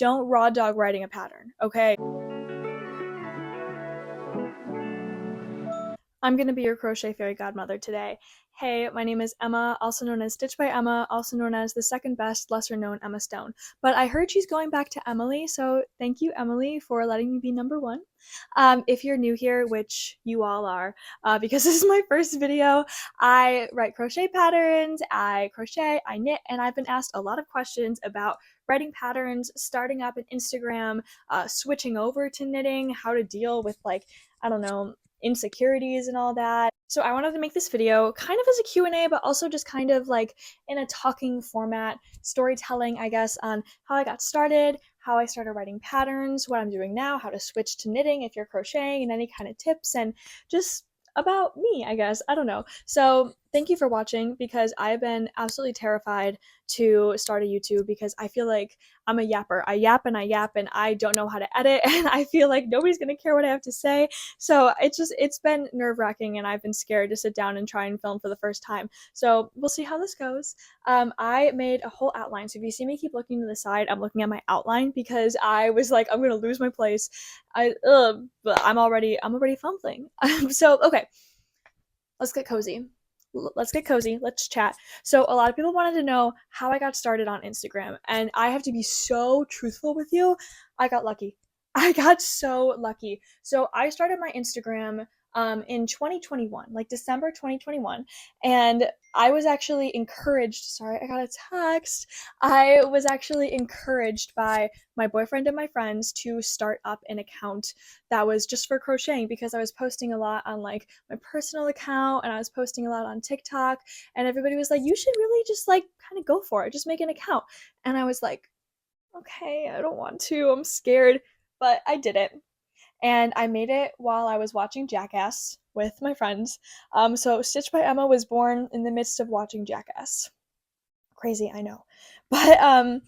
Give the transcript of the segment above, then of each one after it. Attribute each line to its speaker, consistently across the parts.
Speaker 1: don't raw dog writing a pattern, okay? I'm going to be your crochet fairy godmother today. Hey, my name is Emma, also known as Stitch by Emma, also known as the second best, lesser known Emma Stone. But I heard she's going back to Emily, so thank you, Emily, for letting me be number one. If you're new here, which you all are, because this is my first video, I write crochet patterns, I crochet, I knit, and I've been asked a lot of questions about writing patterns, starting up an Instagram, switching over to knitting, how to deal with, like, I don't know, insecurities and all that. So I wanted to make this video kind of as a Q&A, but also just kind of like in a talking format, storytelling, I guess, on how I got started, how I started writing patterns, what I'm doing now, how to switch to knitting if you're crocheting, and any kind of tips, and just about me, I guess. I don't know. So thank you for watching, because I've been absolutely terrified to start a YouTube because I feel like I'm a yapper. I yap and I don't know how to edit, and I feel like nobody's gonna care what I have to say. So it's been nerve-wracking, and I've been scared to sit down and try and film for the first time. So we'll see how this goes. I made a whole outline. So if you see me keep looking to the side, I'm looking at my outline because I was like, I'm gonna lose my place. But I'm already fumbling. So okay, let's get cozy. Let's chat. So a lot of people wanted to know how I got started on Instagram, and I have to be so truthful with you. I got lucky. I got so lucky. So I started my Instagram in 2021, like December 2021, and I was actually encouraged. Sorry, I got a text. I was actually encouraged by my boyfriend and my friends to start up an account that was just for crocheting, because I was posting a lot on like my personal account, and I was posting a lot on TikTok, and everybody was like, you should really just like kind of go for it, just make an account. And I was like, okay, I don't want to, I'm scared, but I did it. And I made it while I was watching Jackass with my friends. So Stitch by Emma was born in the midst of watching Jackass. Crazy, I know. But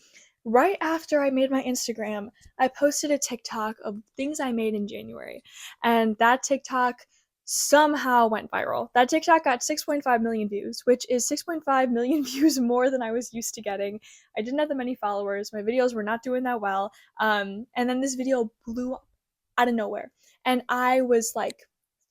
Speaker 1: right after I made my Instagram, I posted a TikTok of things I made in January. And that TikTok somehow went viral. That TikTok got 6.5 million views, which is 6.5 million views more than I was used to getting. I didn't have that many followers. My videos were not doing that well. And then this video blew up out of nowhere. And I was like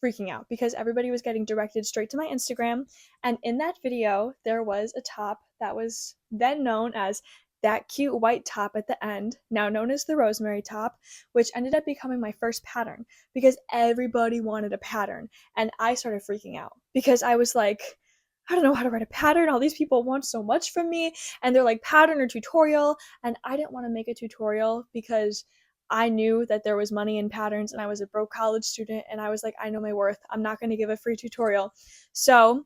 Speaker 1: freaking out because everybody was getting directed straight to my Instagram. And in that video, there was a top that was then known as that cute white top at the end, now known as the rosemary top, which ended up becoming my first pattern because everybody wanted a pattern. And I started freaking out because I was like, I don't know how to write a pattern. All these people want so much from me, and they're like, pattern or tutorial. And I didn't want to make a tutorial because I knew that there was money in patterns, and I was a broke college student, and I was like, I know my worth. I'm not going to give a free tutorial. So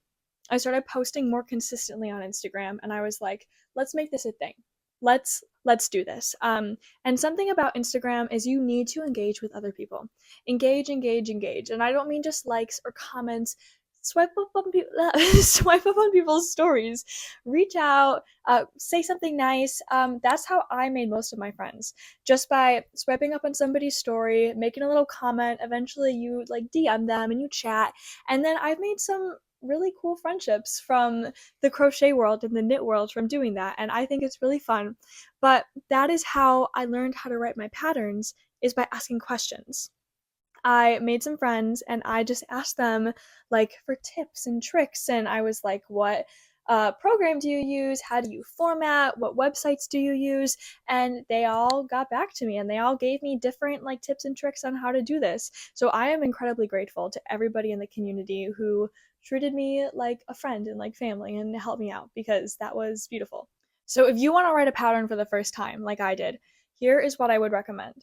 Speaker 1: I started posting more consistently on Instagram, and I was like, let's make this a thing. Let's do this. And something about Instagram is you need to engage with other people. Engage. And I don't mean just likes or comments. Swipe up on swipe up on people's stories. Reach out, say something nice. That's how I made most of my friends, just by swiping up on somebody's story, making a little comment. Eventually, you like DM them and you chat, and then I've made some really cool friendships from the crochet world and the knit world from doing that, and I think it's really fun. But that is how I learned how to write my patterns, is by asking questions. I made some friends and I just asked them like for tips and tricks, and I was like, what program do you use? How do you format? What websites do you use? And they all got back to me, and they all gave me different like tips and tricks on how to do this. So I am incredibly grateful to everybody in the community who treated me like a friend and like family and helped me out, because that was beautiful. So if you want to write a pattern for the first time like I did, here is what I would recommend.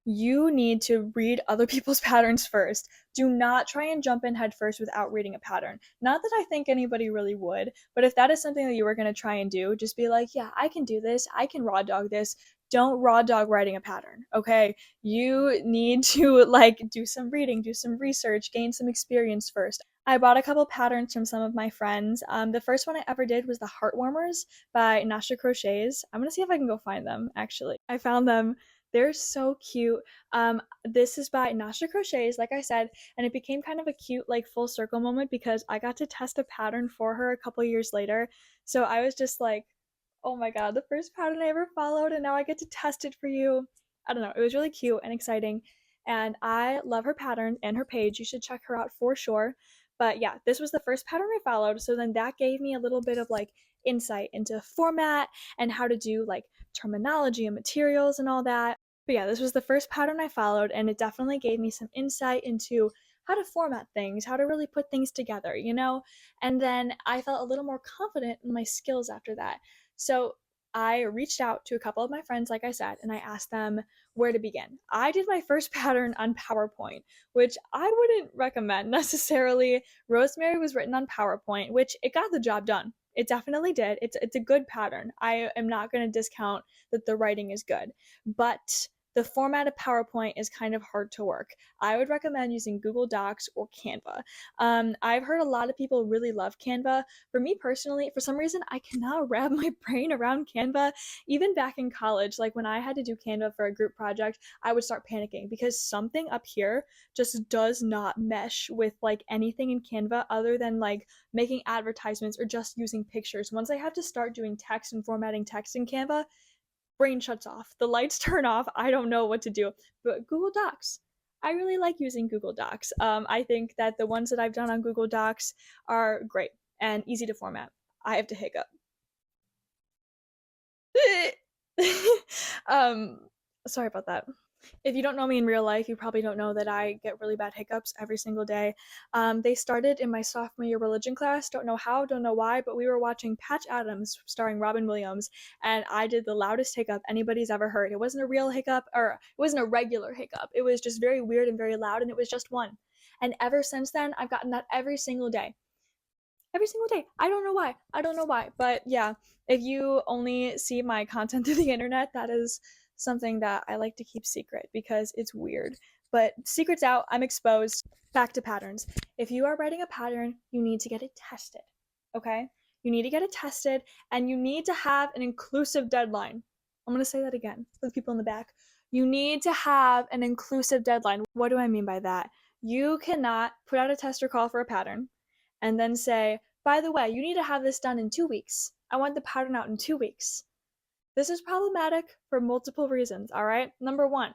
Speaker 1: You need to read other people's patterns first. Do not try and jump in head first without reading a pattern. Not that I think anybody really would, but if that is something that you were going to try and do, just be like, yeah, I can do this. I can raw dog this. Don't raw dog writing a pattern, okay? You need to like do some reading, do some research, gain some experience first. I bought a couple patterns from some of my friends. The first one I ever did was the Heartwarmers by Nasha Crochets. I'm gonna see if I can go find them, actually. I found them. They're so cute. This is by Nasha Crochets, like I said, and it became kind of a cute, like, full circle moment because I got to test a pattern for her a couple years later. So I was just like, Oh my god, the first pattern I ever followed, and now I get to test it for you. I don't know, it was really cute and exciting, and I love her pattern and her page. You should check her out for sure. But yeah, this was the first pattern I followed, so then that gave me a little bit of like insight into format and how to do like terminology and materials and all that. But yeah, this was the first pattern I followed, and it definitely gave me some insight into how to format things, how to really put things together, you know? And then I felt a little more confident in my skills after that. So I reached out to a couple of my friends, like I said, and I asked them where to begin. I did my first pattern on PowerPoint, which I wouldn't recommend necessarily. Rosemary was written on PowerPoint, which it got the job done. It definitely did. It's a good pattern. I am not going to discount that the writing is good, but the format of PowerPoint is kind of hard to work. I would recommend using Google Docs or Canva. I've heard a lot of people really love Canva. For me personally, for some reason, I cannot wrap my brain around Canva. Even back in college, like when I had to do Canva for a group project, I would start panicking because something up here just does not mesh with like anything in Canva other than like making advertisements or just using pictures. Once I have to start doing text and formatting text in Canva, brain shuts off. The lights turn off. I don't know what to do. But Google Docs. I really like using Google Docs. I think that the ones that I've done on Google Docs are great and easy to format. I have to hiccup. um, sorry about that. If you don't know me in real life, you probably don't know that I get really bad hiccups every single day. They started in my sophomore year religion class. Don't know how, don't know why, but we were watching Patch Adams starring Robin Williams, and I did the loudest hiccup anybody's ever heard. It wasn't a real hiccup, or it wasn't a regular hiccup. It was just very weird and very loud, and it was just one. And ever since then, I've gotten that every single day. Every single day. I don't know why. I don't know why. But yeah, if you only see my content through the internet, that is something that I like to keep secret because it's weird. But secret's out, I'm exposed. Back to patterns. If you are writing a pattern, you need to get it tested. Okay? You need to get it tested and you need to have an inclusive deadline. I'm going to say that again for the people in the back. You need to have an inclusive deadline. What do I mean by that? You cannot put out a tester call for a pattern and then say, by the way, you need to have this done in 2 weeks. I want the pattern out in 2 weeks. This is problematic for multiple reasons, all right? Number one,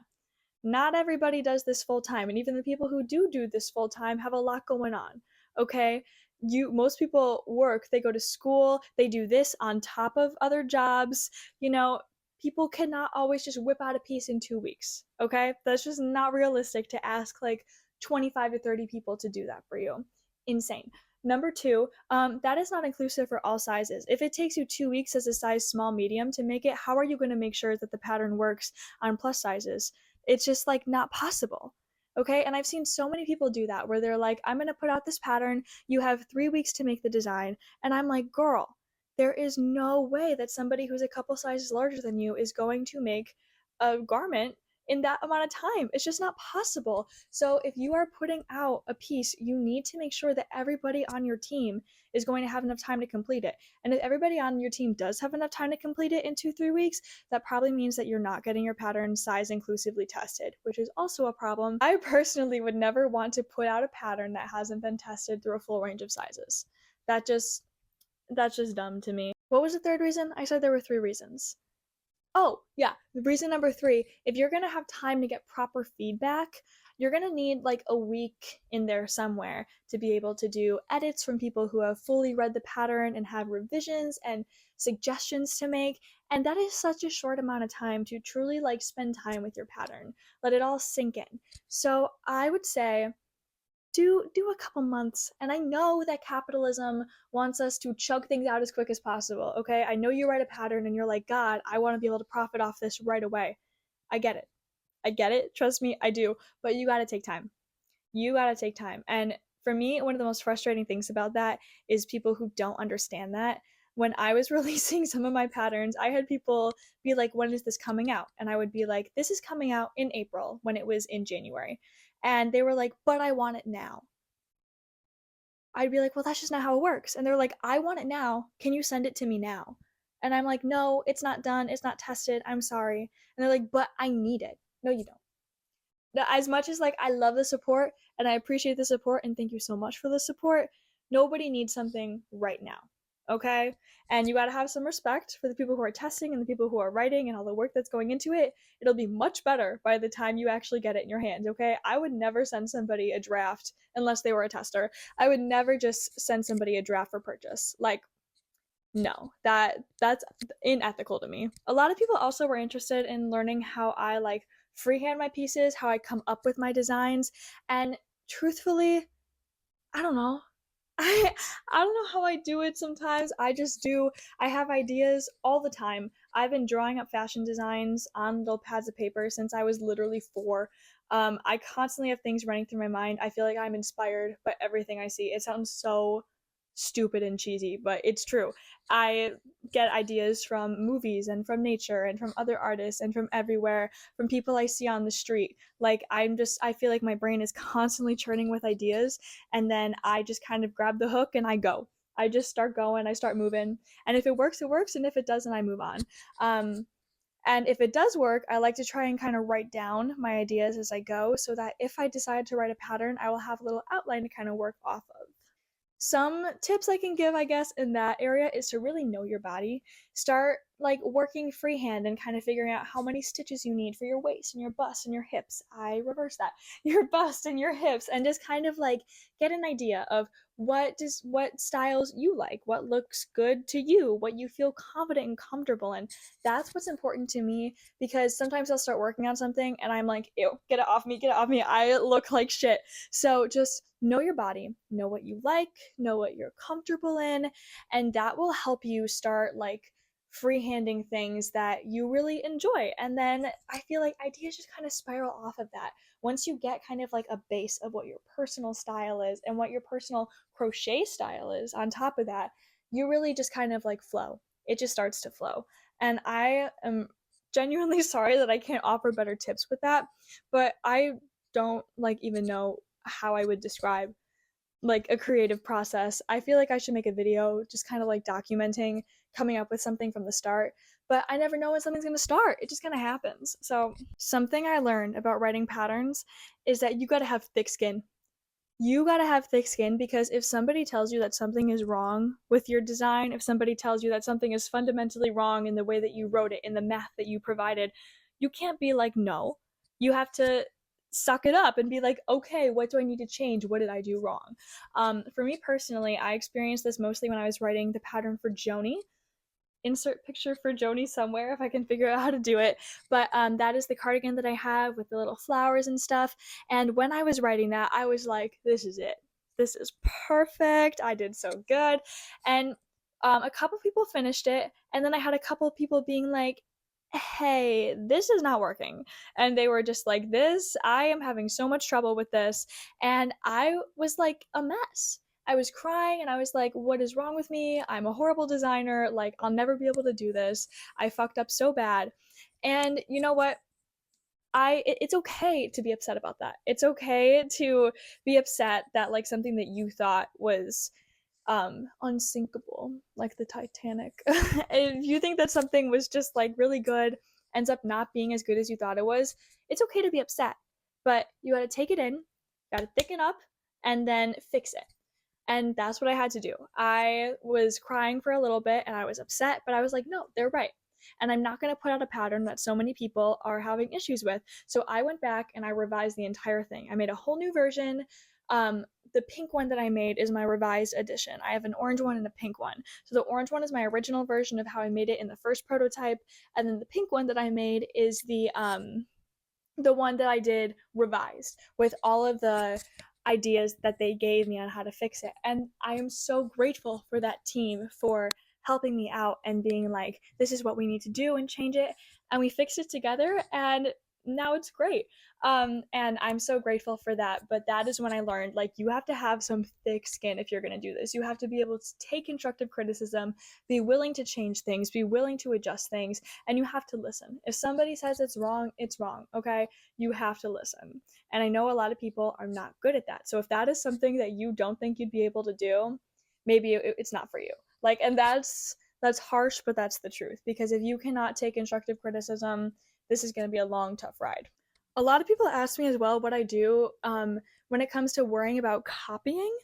Speaker 1: not everybody does this full time, and even the people who do this full time have a lot going on, okay? Most people work, they go to school, they do this on top of other jobs, you know, people cannot always just whip out a piece in 2 weeks, okay? That's just not realistic to ask like 25 to 30 people to do that for you. Insane. Number two, that is not inclusive for all sizes. If it takes you 2 weeks as a size small medium to make it, how are you going to make sure that the pattern works on plus sizes? It's just like not possible. Okay, and I've seen so many people do that where they're like, I'm gonna put out this pattern, you have 3 weeks to make the design. And I'm like, girl, there is no way that somebody who's a couple sizes larger than you is going to make a garment in that amount of time. It's just not possible. So if you are putting out a piece, you need to make sure that everybody on your team is going to have enough time to complete it. And if everybody on your team does have enough time to complete it in 2-3 weeks, that probably means that you're not getting your pattern size inclusively tested, which is also a problem. I personally would never want to put out a pattern that hasn't been tested through a full range of sizes. That just that's just dumb to me. What was the third reason? I said there were 3 reasons. Oh, yeah. Reason number three, if you're going to have time to get proper feedback, you're going to need like a week in there somewhere to be able to do edits from people who have fully read the pattern and have revisions and suggestions to make. And that is such a short amount of time to truly like spend time with your pattern. Let it all sink in. So I would say do a couple months. And I know that capitalism wants us to chug things out as quick as possible. Okay, I know you write a pattern and you're like, God, I want to be able to profit off this right away. I get it. I get it. Trust me, I do. But you got to take time. You got to take time. And for me, one of the most frustrating things about that is people who don't understand that. When I was releasing some of my patterns, I had people be like, when is this coming out? And I would be like, this is coming out in April when it was in January. And they were like, but I want it now. I'd be like, well, that's just not how it works. And they're like, I want it now. Can you send it to me now? And I'm like, no, it's not done. It's not tested. I'm sorry. And they're like, but I need it. No, you don't. As much as like I love the support and I appreciate the support and thank you so much for the support, nobody needs something right now. okay? And you got to have some respect for the people who are testing and the people who are writing and all the work that's going into it. It'll be much better by the time you actually get it in your hands, okay? I would never send somebody a draft unless they were a tester. I would never just send somebody a draft for purchase. Like, no, that's unethical to me. A lot of people also were interested in learning how I like freehand my pieces, how I come up with my designs, and truthfully, I don't know. I I don't know how I do it sometimes. I just do. I have ideas all the time. I've been drawing up fashion designs on little pads of paper since I was literally 4. I constantly have things running through my mind. I feel like I'm inspired by everything I see. It sounds so stupid and cheesy, but it's true. I get ideas from movies and from nature and from other artists and from everywhere, from people I see on the street. Like I feel like my brain is constantly churning with ideas, and then I just kind of grab the hook and I go. I just start going, I start moving, and if it works, it works, and if it doesn't, I move on. Um, and if it does work, I like to try and kind of write down my ideas as I go so that if I decide to write a pattern, I will have a little outline to kind of work off of. Some tips I can give, I guess, in that area is to really know your body. Start like working freehand and kind of figuring out how many stitches you need for your waist and your bust and your hips. I reverse that. Your bust and your hips, and just kind of like get an idea of what styles you like, what looks good to you, what you feel confident and comfortable in. That's what's important to me, because sometimes I'll start working on something and I'm like, ew, get it off me, get it off me. I look like shit. So just know your body, know what you like, know what you're comfortable in, and that will help you start like freehanding things that you really enjoy. And then I feel like ideas just kind of spiral off of that. Once you get kind of like a base of what your personal style is and what your personal crochet style is on top of that, you really just kind of like flow. It just starts to flow. And I am genuinely sorry that I can't offer better tips with that, but I don't like even know how I would describe like a creative process. I feel like I should make a video just kind of like documenting coming up with something from the start, but I never know when something's going to start. It just kind of happens. So, something I learned about writing patterns is that you got to have thick skin. You got to have thick skin, because if somebody tells you that something is wrong with your design, if somebody tells you that something is fundamentally wrong in the way that you wrote it, in the math that you provided, you can't be like, no. You have to suck it up and be like, okay, what do I need to change? What did I do wrong? For me personally, I experienced this mostly when I was writing the pattern for Joni. Insert picture for Joni somewhere if I can figure out how to do it. But that is the cardigan that I have with the little flowers and stuff. And when I was writing that, I was like, this is it. This is perfect. I did so good. And a couple people finished it. And then I had a couple people being like, hey, this is not working. And they were just like, this, I am having so much trouble with this. And I was like a mess. I was crying and I was like, what is wrong with me? I'm a horrible designer. Like, I'll never be able to do this. I fucked up so bad. And you know what? It's okay to be upset about that. It's okay to be upset that like something that you thought was unsinkable, like the Titanic. If you think that something was just like really good, ends up not being as good as you thought it was, it's okay to be upset. But you gotta take it in, gotta thicken up, and then fix it. And that's what I had to do. I was crying for a little bit and I was upset, but I was like, no, they're right. And I'm not going to put out a pattern that so many people are having issues with. So I went back and I revised the entire thing. I made a whole new version. The pink one that I made is my revised edition. I have an orange one and a pink one. So the orange one is my original version of how I made it in the first prototype, and then the pink one that I made is the one that I did revised with all of the ideas that they gave me on how to fix it. And I am so grateful for that team for helping me out and being like, this is what we need to do and change it. And we fixed it together and now it's great. And I'm so grateful for that. But that is when I learned like you have to have some thick skin if you're going to do this. You have to be able to take constructive criticism, be willing to change things, be willing to adjust things, and you have to listen. If somebody says it's wrong, okay? You have to listen. And I know a lot of people are not good at that. So if that is something that you don't think you'd be able to do, maybe it's not for you. Like, and that's harsh, but that's the truth. Because if you cannot take constructive criticism, this is going to be a long, tough ride. A lot of people ask me as well what I do when it comes to worrying about copying.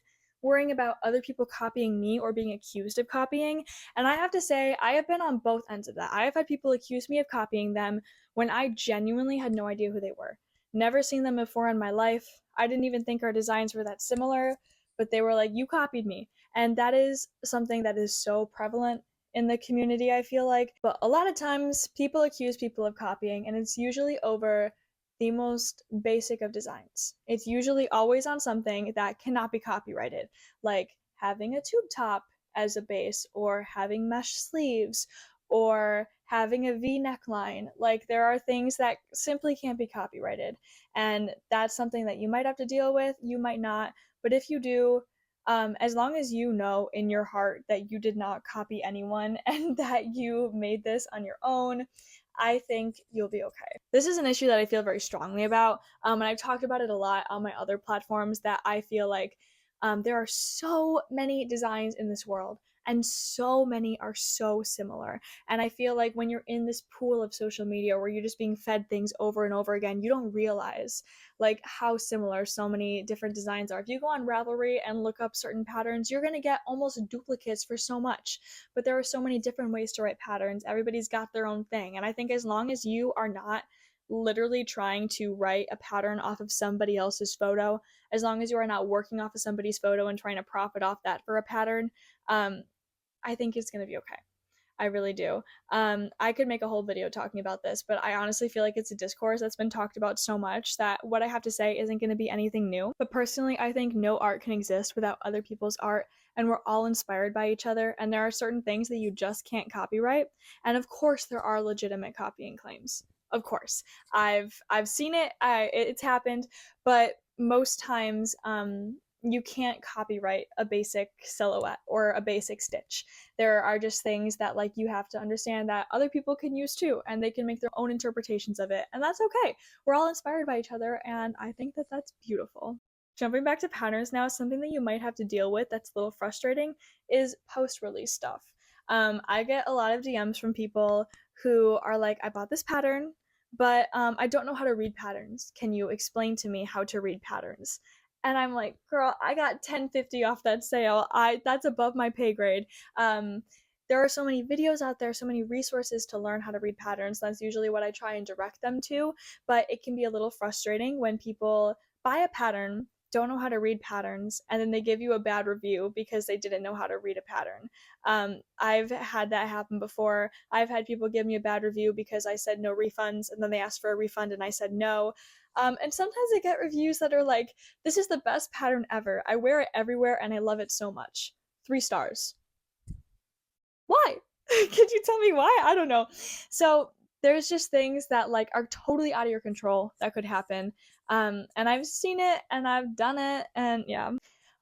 Speaker 1: worrying about other people copying me or being accused of copying. And I have to say, I have been on both ends of that. I have had people accuse me of copying them when I genuinely had no idea who they were. Never seen them before in my life. I didn't even think our designs were that similar, but they were like, you copied me. And that is something that is so prevalent in the community, I feel like. But a lot of times people accuse people of copying, and it's usually over the most basic of designs. It's usually always on something that cannot be copyrighted, like having a tube top as a base, or having mesh sleeves, or having a V neckline. Like, there are things that simply can't be copyrighted, and that's something that you might have to deal with, you might not, but if you do, as long as you know in your heart that you did not copy anyone and that you made this on your own, I think you'll be okay. This is an issue that I feel very strongly about, and I've talked about it a lot on my other platforms, that I feel like there are so many designs in this world, and so many are so similar. And I feel like when you're in this pool of social media where you're just being fed things over and over again, you don't realize like how similar so many different designs are. If you go on Ravelry and look up certain patterns, you're going to get almost duplicates for so much. But there are so many different ways to write patterns. Everybody's got their own thing. And I think as long as you are not literally trying to write a pattern off of somebody else's photo, as long as you are not working off of somebody's photo and trying to profit off that for a pattern, I think it's going to be okay. I really do. I could make a whole video talking about this, but I honestly feel like it's a discourse that's been talked about so much that what I have to say isn't going to be anything new. But personally, I think no art can exist without other people's art, and we're all inspired by each other, and there are certain things that you just can't copyright. And of course, there are legitimate copying claims. Of course. I've seen it. It's happened, but most times you can't copyright a basic silhouette or a basic stitch. There are just things that like you have to understand that other people can use too, and they can make their own interpretations of it, and that's okay. We're all inspired by each other, and I think that that's beautiful. Jumping back to patterns now, something that you might have to deal with that's a little frustrating is post-release stuff. I get a lot of DMs from people who are like, I bought this pattern, but I don't know how to read patterns. Can you explain to me how to read patterns? And I'm like, girl, I got $10.50 off that sale. That's above my pay grade. There are so many videos out there, so many resources to learn how to read patterns. That's usually what I try and direct them to, but it can be a little frustrating when people buy a pattern, don't know how to read patterns, and then they give you a bad review because they didn't know how to read a pattern. I've had that happen before. I've had people give me a bad review because I said no refunds, and then they asked for a refund and I said no. And sometimes I get reviews that are like, this is the best pattern ever. I wear it everywhere and I love it so much. 3 stars. Why? Could you tell me why? I don't know. So there's just things that like are totally out of your control that could happen. And I've seen it and I've done it, and yeah.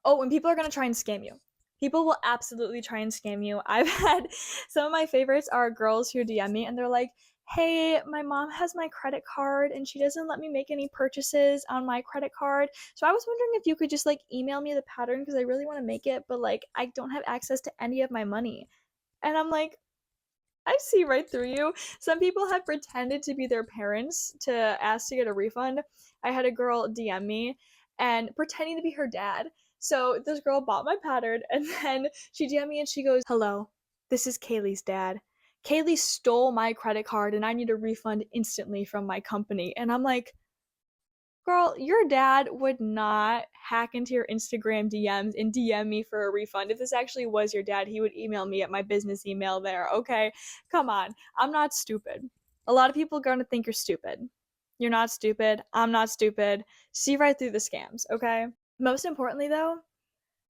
Speaker 1: Oh, and people are gonna try and scam you. People will absolutely try and scam you. I've had some of my favorites are girls who DM me and they're like, hey, my mom has my credit card and she doesn't let me make any purchases on my credit card. So I was wondering if you could just like email me the pattern because I really want to make it, but like I don't have access to any of my money. And I'm like, I see right through you. Some people have pretended to be their parents to ask to get a refund. I had a girl DM me and pretending to be her dad. So this girl bought my pattern and then she DM'd me and she goes, hello, this is Kaylee's dad. Kaylee stole my credit card and I need a refund instantly from my company. And I'm like, girl, your dad would not hack into your Instagram DMs and DM me for a refund. If this actually was your dad, he would email me at my business email there, okay? Come on. I'm not stupid. A lot of people are going to think you're stupid. You're not stupid. I'm not stupid. See right through the scams, okay? Most importantly, though,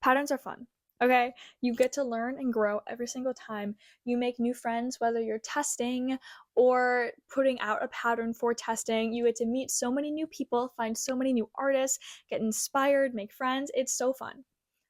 Speaker 1: patterns are fun. Okay, you get to learn and grow every single time. You make new friends, whether you're testing or putting out a pattern for testing. You get to meet so many new people, find so many new artists, get inspired, make friends. It's so fun.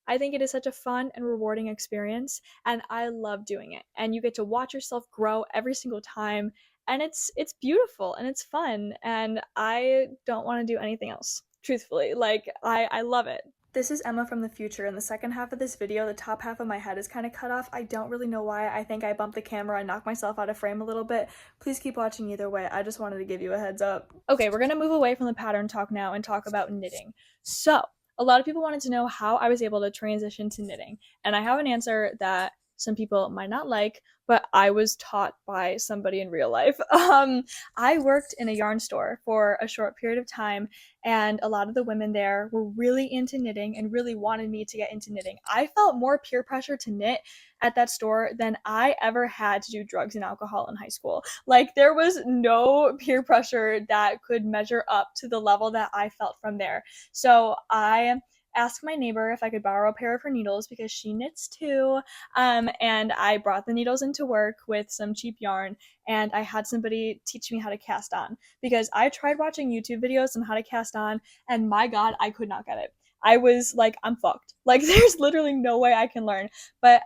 Speaker 1: I think it is such a fun and rewarding experience, and I love doing it. And you get to watch yourself grow every single time, and it's beautiful and it's fun, and I don't want to do anything else. Truthfully, like I love it. This is Emma from the future. In the second half of this video, the top half of my head is kind of cut off. I don't really know why. I think I bumped the camera and knocked myself out of frame a little bit. Please keep watching either way. I just wanted to give you a heads up. Okay, we're gonna move away from the pattern talk now and talk about knitting. So, a lot of people wanted to know how I was able to transition to knitting. And I have an answer that some people might not like, but I was taught by somebody in real life. I worked in a yarn store for a short period of time, and a lot of the women there were really into knitting and really wanted me to get into knitting. I felt more peer pressure to knit at that store than I ever had to do drugs and alcohol in high school. Like, there was no peer pressure that could measure up to the level that I felt from there. So I asked my neighbor if I could borrow a pair of her needles because she knits too. And I brought the needles into work with some cheap yarn, and I had somebody teach me how to cast on because I tried watching YouTube videos on how to cast on, and my God, I could not get it. I was like, I'm fucked. Like, there's literally no way I can learn. But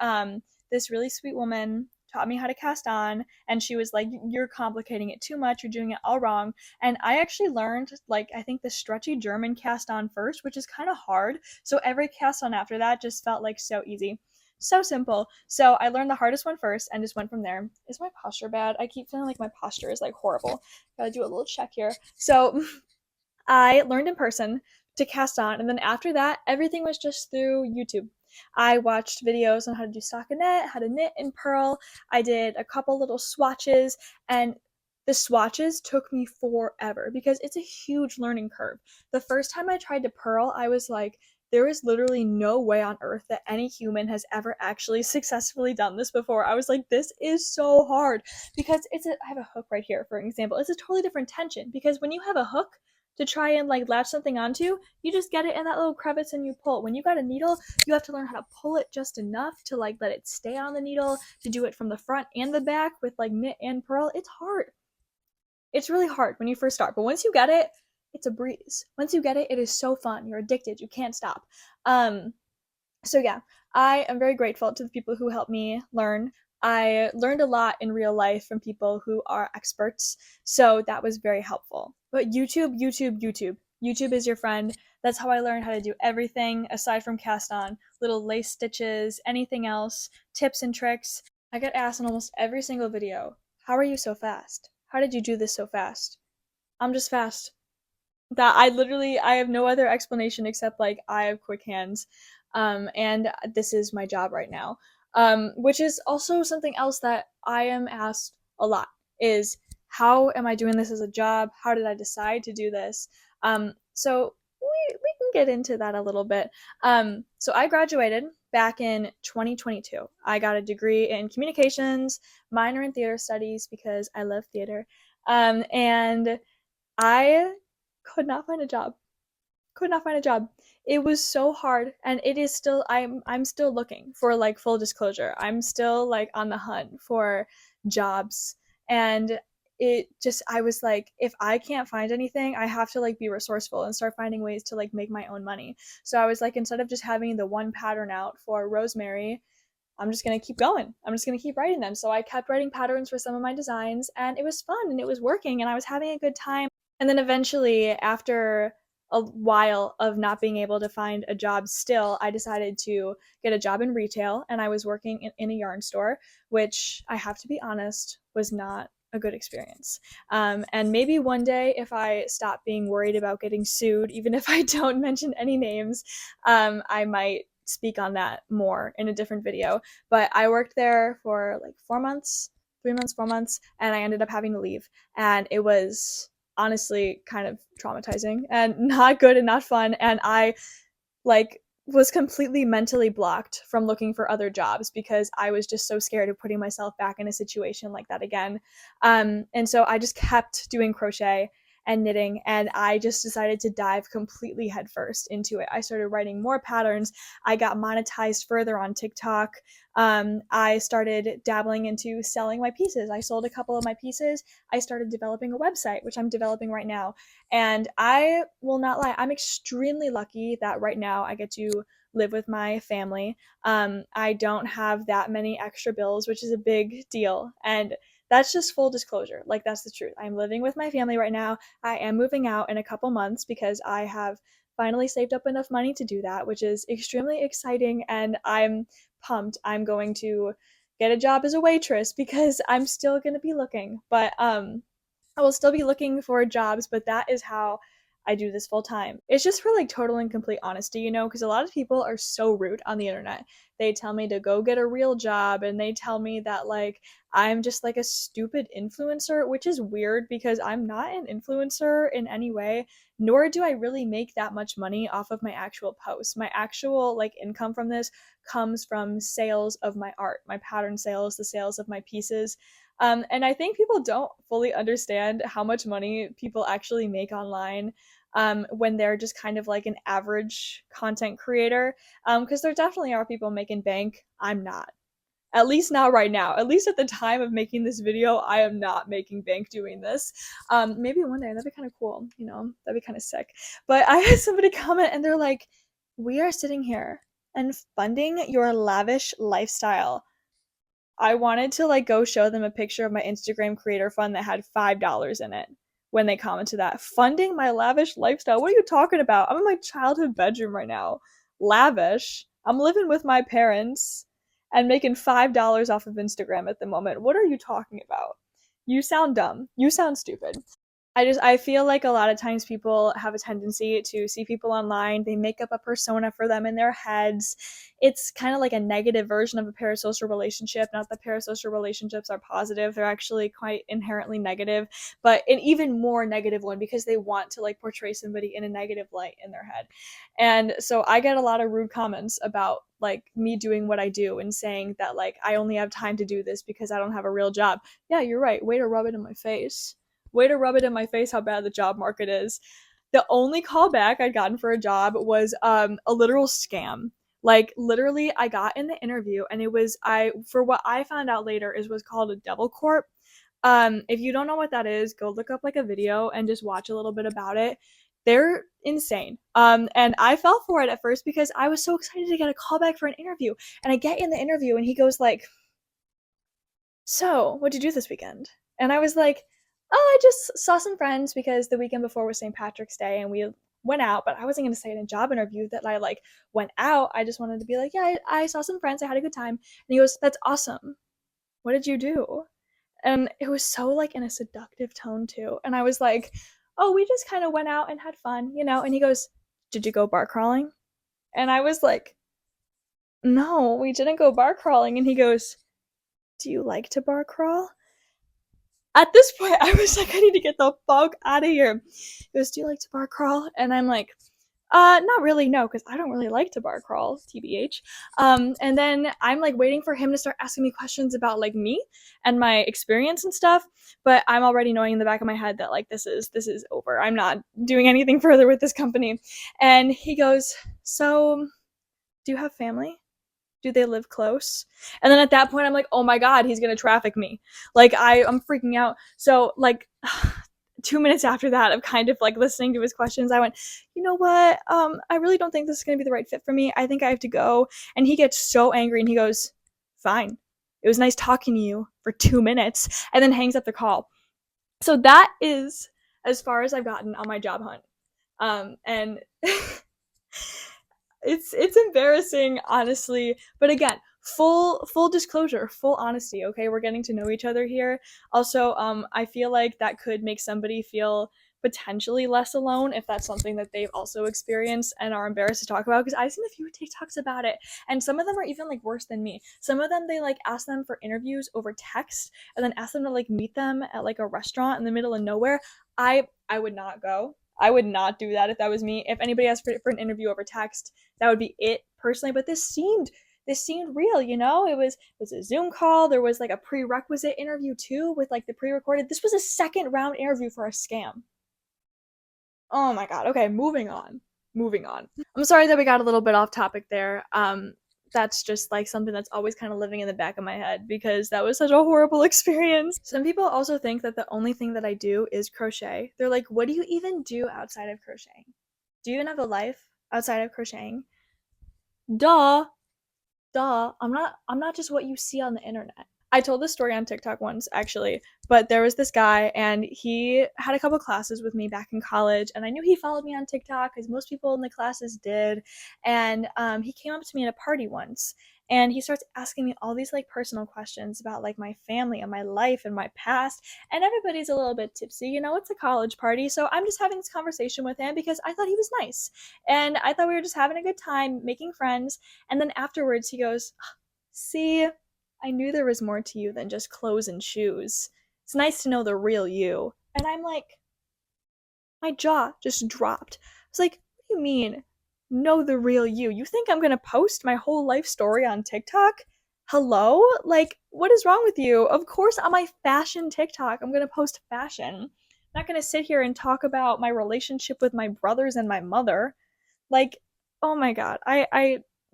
Speaker 1: this really sweet woman taught me how to cast on, and she was like, you're complicating it too much, you're doing it all wrong. And I actually learned, like, I think the stretchy German cast on first, which is kind of hard, so every cast on after that just felt like so easy, so simple. So I learned the hardest one first and just went from there. Is my posture bad? I keep feeling like my posture is like horrible. Gotta do a little check here. So I learned in person to cast on, and then after that, everything was just through YouTube. I watched videos on how to do stockinette, how to knit and purl. I did a couple little swatches, and the swatches took me forever because it's a huge learning curve. The first time I tried to purl, I was like, there is literally no way on earth that any human has ever actually successfully done this before. I was like, this is so hard because I have a hook right here, for example. It's a totally different tension because when you have a hook, to try and like latch something onto, you just get it in that little crevice and you pull. When you got a needle, you have to learn how to pull it just enough to like let it stay on the needle, to do it from the front and the back with like knit and purl. It's hard. It's really hard when you first start, but once you get it, it's a breeze. Once you get it, it is so fun. You're addicted. You can't stop. Um, so yeah, I am very grateful to the people who helped me learn. I learned a lot in real life from people who are experts, so that was very helpful. But YouTube is your friend. That's how I learned how to do everything aside from cast on, little lace stitches, anything else, tips and tricks. I get asked in almost every single video, how are you so fast? How did you do this so fast? I'm just fast. I have no other explanation except like I have quick hands, and this is my job right now. Which is also something else that I am asked a lot is, how am I doing this as a job? How did I decide to do this? So we can get into that a little bit. So I graduated back in 2022. I got a degree in communications, minor in theater studies because I love theater. And I could not find a job. Could not find a job. It was so hard, and it is still. I'm still looking for, like, full disclosure. I'm still like on the hunt for jobs, and it just I was like, if I can't find anything, I have to like be resourceful and start finding ways to like make my own money. So I was like, instead of just having the one pattern out for Rosemary, I'm just going to keep going. I'm just going to keep writing them. So I kept writing patterns for some of my designs, and it was fun and it was working and I was having a good time. And then eventually, after a while of not being able to find a job still, I decided to get a job in retail, and I was working in a yarn store, which I have to be honest was not a good experience. And maybe one day, if I stop being worried about getting sued, even if I don't mention any names, I might speak on that more in a different video. But I worked there for like 4 months, 3 months, 4 months, and I ended up having to leave. And it was honestly kind of traumatizing and not good and not fun. And I like was completely mentally blocked from looking for other jobs because I was just so scared of putting myself back in a situation like that again. And so I just kept doing crochet and knitting, and I just decided to dive completely headfirst into it. I started writing more patterns. I got monetized further on TikTok. I started dabbling into selling my pieces. I sold a couple of my pieces. I started developing a website, which I'm developing right now. And I will not lie, I'm extremely lucky that right now I get to live with my family. I don't have that many extra bills, which is a big deal. And that's just full disclosure. Like, that's the truth. I'm living with my family right now. I am moving out in a couple months because I have finally saved up enough money to do that, which is extremely exciting. And I'm pumped. I'm going to get a job as a waitress because I'm still going to be looking. But I will still be looking for jobs, but that is how I do this full time. It's just for like total and complete honesty, you know, because a lot of people are so rude on the internet. They tell me to go get a real job, and they tell me that like I'm just like a stupid influencer, which is weird because I'm not an influencer in any way, nor do I really make that much money off of my actual posts. My actual like income from this comes from sales of my art, my pattern sales, the sales of my pieces. And I think people don't fully understand how much money people actually make online when they're just kind of like an average content creator. Because there definitely are people making bank. I'm not. At least not right now. At least at the time of making this video, I am not making bank doing this. Maybe one day that'd be kind of cool, you know, that'd be kind of sick. But I had somebody comment and they're like, "We are sitting here and funding your lavish lifestyle." I wanted to like go show them a picture of my Instagram creator fund that had $5 in it when they commented that. Funding my lavish lifestyle. What are you talking about? I'm in my childhood bedroom right now. Lavish. I'm living with my parents and making $5 off of Instagram at the moment. What are you talking about? You sound dumb. You sound stupid. I feel like a lot of times people have a tendency to see people online, they make up a persona for them in their heads. It's kind of like a negative version of a parasocial relationship. Not that parasocial relationships are positive, they're actually quite inherently negative, but an even more negative one because they want to like portray somebody in a negative light in their head. And so I get a lot of rude comments about like me doing what I do and saying that like I only have time to do this because I don't have a real job. Yeah, you're right. Way to rub it in my face. Way to rub it in my face how bad the job market is. The only callback I'd gotten for a job was a literal scam. Like literally, I got in the interview and it was I for what I found out later is was called a devil corp. If you don't know what that is, go look up like a video and just watch a little bit about it. They're insane. And I fell for it at first because I was so excited to get a callback for an interview. And I get in the interview and he goes like, "So, what'd you do this weekend?" And I was like, "Oh, I just saw some friends because the weekend before was St. Patrick's Day and we went out," but I wasn't going to say in a job interview that I like went out. I just wanted to be like, "Yeah, I saw some friends. I had a good time." And he goes, "That's awesome. What did you do?" And it was so like in a seductive tone too. And I was like, "Oh, we just kind of went out and had fun, you know." And he goes, "Did you go bar crawling?" And I was like, "No, we didn't go bar crawling." And he goes, "Do you like to bar crawl?" At this point, I was like, I need to get the fuck out of here. He goes, "Do you like to bar crawl?" And I'm like, not really, no, because I don't really like to bar crawl, TBH. And then I'm like waiting for him to start asking me questions about like me and my experience and stuff. But I'm already knowing in the back of my head that like this is over. I'm not doing anything further with this company. And he goes, "So, do you have family? Do they live close?" And then at that point, I'm like, oh my God, he's gonna traffic me. Like I'm freaking out. So like 2 minutes after that of kind of like listening to his questions, I went, "You know what? I really don't think this is gonna be the right fit for me. I think I have to go." And he gets so angry and he goes, "Fine. It was nice talking to you for 2 minutes," and then hangs up the call. So that is as far as I've gotten on my job hunt. And it's embarrassing, honestly, but again, full disclosure, full honesty. Okay, we're getting to know each other here. Also, I feel like that could make somebody feel potentially less alone if that's something that they've also experienced and are embarrassed to talk about, because I've seen a few TikToks about it and some of them are even like worse than me. Some of them, they like ask them for interviews over text and then ask them to like meet them at like a restaurant in the middle of nowhere. I would not go. I would not do that if that was me. If anybody asked for an interview over text, that would be it personally. But this seemed real, you know. It was a Zoom call. There was like a prerequisite interview too with like the pre-recorded. This was a second round interview for a scam. Oh my God. Okay, moving on. Moving on. I'm sorry that we got a little bit off topic there. That's just like something that's always kind of living in the back of my head because that was such a horrible experience. Some people also think that the only thing that I do is crochet. They're like, "What do you even do outside of crocheting? Do you even have a life outside of crocheting?" Duh. Duh. I'm not just what you see on the internet. I told this story on TikTok once, actually, but there was this guy and he had a couple classes with me back in college, and I knew he followed me on TikTok because most people in the classes did. And he came up to me at a party once, and he starts asking me all these like personal questions about like my family and my life and my past, and everybody's a little bit tipsy, it's a college party, so I'm just having this conversation with him because I thought he was nice, and I thought we were just having a good time making friends. And then afterwards he goes, see, I knew there was more to you than just clothes and shoes. It's nice to know the real you. And I'm like, my jaw just dropped. I was like, what do you mean, know the real you? You think I'm gonna post my whole life story on TikTok? Hello? Like, what is wrong with you? Of course, on my fashion TikTok, I'm gonna post fashion. I'm not gonna sit here and talk about my relationship with my brothers and my mother. Like, oh my god,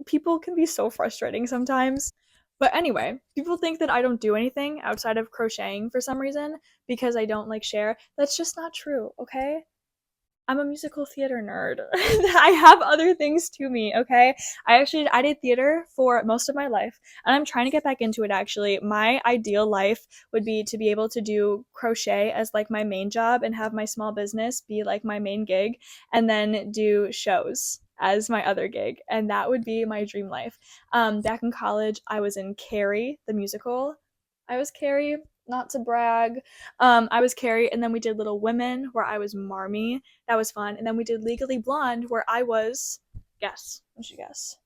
Speaker 1: people can be so frustrating sometimes. But anyway, people think that I don't do anything outside of crocheting for some reason because I don't like share. That's just not true, okay? I'm a musical theater nerd. I have other things to me, okay? I did theater for most of my life, and I'm trying to get back into it actually. My ideal life would be to be able to do crochet as like my main job and have my small business be like my main gig, and then do shows as my other gig, and that would be my dream life. Back in college, I was in Carrie the musical. I was Carrie, not to brag. I was Carrie, and then we did Little Women, where I was Marmee. That was fun. And then we did Legally Blonde, where I was, guess. What should you guess?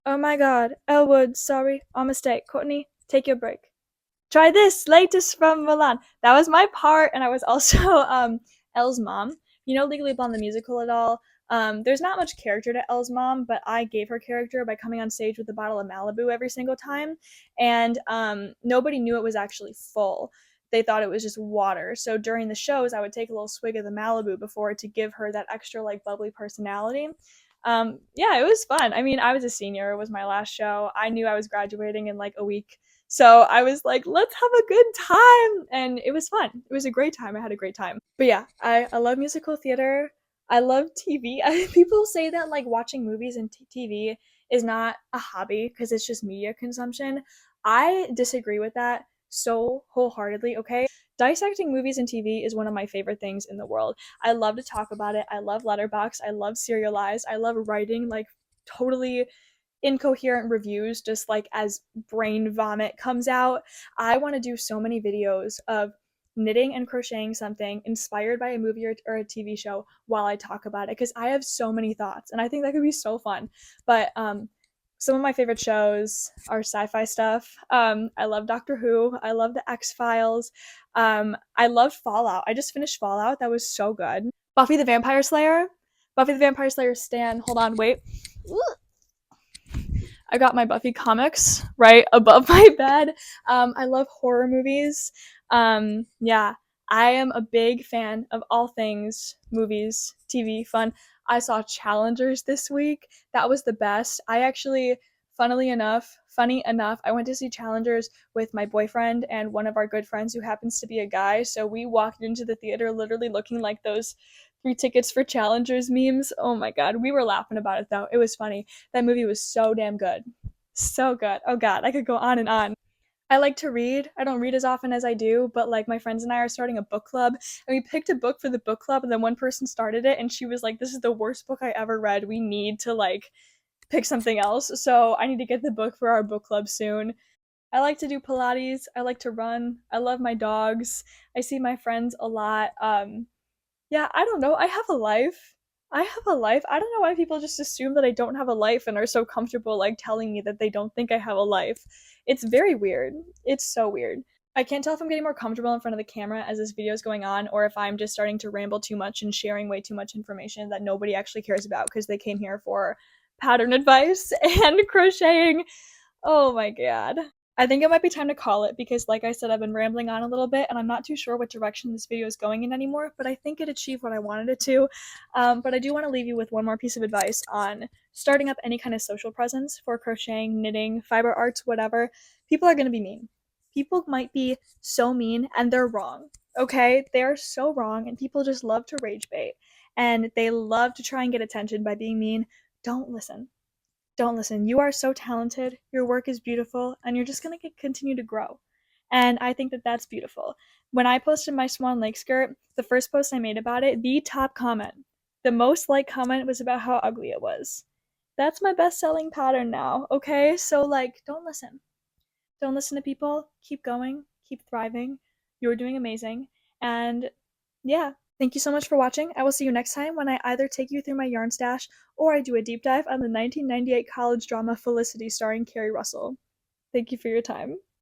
Speaker 1: Oh my god. Elwood, sorry. Our mistake. Courtney, take your break. Try this, latest from Milan. That was my part, and I was also Elle's mom. You know Legally Blonde the musical at all? There's not much character to Elle's mom, but I gave her character by coming on stage with a bottle of Malibu every single time, and nobody knew it was actually full. They thought it was just water. So during the shows, I would take a little swig of the Malibu before to give her that extra like bubbly personality. Yeah, it was fun. I mean, I was a senior. It was my last show. I knew I was graduating in like a week. So I was like, let's have a good time. And it was fun. It was a great time. I had a great time. But yeah, I love musical theater. I love TV. People say that like watching movies and TV is not a hobby because it's just media consumption. I disagree with that so wholeheartedly, okay? Dissecting movies and TV is one of my favorite things in the world. I love to talk about it. I love Letterboxd. I love Serialized. I love writing like totally incoherent reviews just like as brain vomit comes out. I want to do so many videos of knitting and crocheting something inspired by a movie or a TV show while I talk about it because I have so many thoughts and I think that could be so fun. But some of my favorite shows are sci-fi stuff. I love Doctor Who. I love the X-Files. I loved Fallout. I just finished Fallout. That was so good. Buffy the Vampire Slayer. Buffy the Vampire Slayer stan. Hold on, wait. I got my Buffy comics right above my bed. I love horror movies. Yeah, I am a big fan of all things movies, TV, fun. I saw Challengers this week. That was the best. I actually, funny enough, I went to see Challengers with my boyfriend and one of our good friends who happens to be a guy. So we walked into the theater literally looking like those free tickets for Challengers memes. Oh my god, we were laughing about it though. It was funny. That movie was so damn good. So good. Oh god, I could go on and on. I like to read. I don't read as often as I do, but like my friends and I are starting a book club, and we picked a book for the book club, and then one person started it, and she was like, "This is the worst book I ever read. We need to like pick something else." So I need to get the book for our book club soon. I like to do Pilates. I like to run. I love my dogs. I see my friends a lot. Yeah, I don't know. I have a life. I have a life. I don't know why people just assume that I don't have a life and are so comfortable like telling me that they don't think I have a life. It's very weird. It's so weird. I can't tell if I'm getting more comfortable in front of the camera as this video is going on or if I'm just starting to ramble too much and sharing way too much information that nobody actually cares about because they came here for pattern advice and crocheting. Oh my god. I think it might be time to call it because, like I said, I've been rambling on a little bit and I'm not too sure what direction this video is going in anymore, but I think it achieved what I wanted it to. But I do want to leave you with one more piece of advice on starting up any kind of social presence for crocheting, knitting, fiber arts, whatever. People are going to be mean. People might be so mean and they're wrong, okay? They're so wrong and people just love to rage bait and they love to try and get attention by being mean. Don't listen. Don't listen. You are so talented. Your work is beautiful, and you're just going to continue to grow. And I think that that's beautiful. When I posted my Swan Lake skirt, the first post I made about it, the top comment, the most liked comment was about how ugly it was. That's my best-selling pattern now, okay? So, like, don't listen. Don't listen to people. Keep going. Keep thriving. You're doing amazing. And yeah, thank you so much for watching. I will see you next time when I either take you through my yarn stash or I do a deep dive on the 1998 college drama Felicity starring Carrie Russell. Thank you for your time.